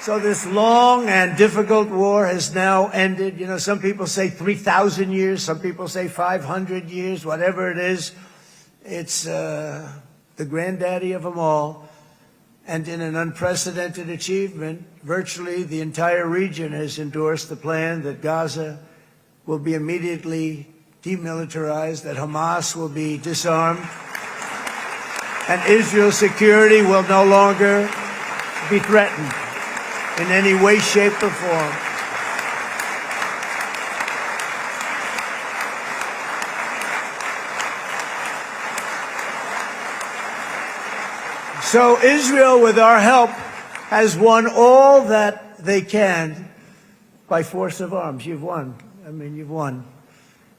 So this long and difficult war has now ended. You know, some people say 3,000 years, some people say 500 years, whatever it is. It's the granddaddy of them all. And in an unprecedented achievement, virtually the entire region has endorsed the plan that Gaza will be immediately demilitarized, that Hamas will be disarmed, and Israel's security will no longer be threatened in any way, shape, or form. So Israel, with our help, has won all that they can by force of arms. You've won. I mean, you've won.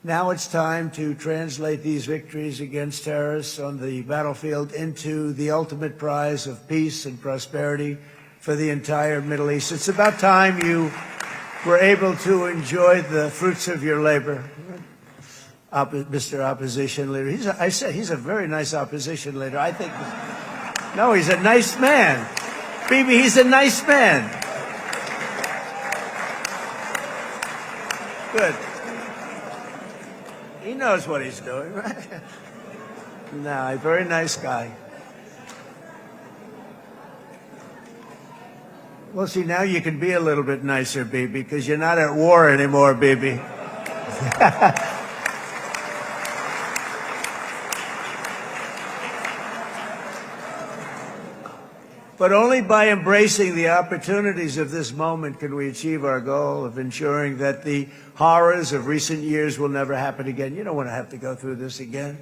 Now it's time to translate these victories against terrorists on the battlefield into the ultimate prize of peace and prosperity for the entire Middle East. It's about time you were able to enjoy the fruits of your labor. Mr. Opposition Leader. I said he's a very nice opposition leader. I think. No, he's a nice man. Bibi, he's a nice man. Good. He knows what he's doing, right? No, a very nice guy. Well, see, now you can be a little bit nicer, Bibi, because you're not at war anymore, Bibi. But only by embracing the opportunities of this moment can we achieve our goal of ensuring that the horrors of recent years will never happen again. You don't want to have to go through this again.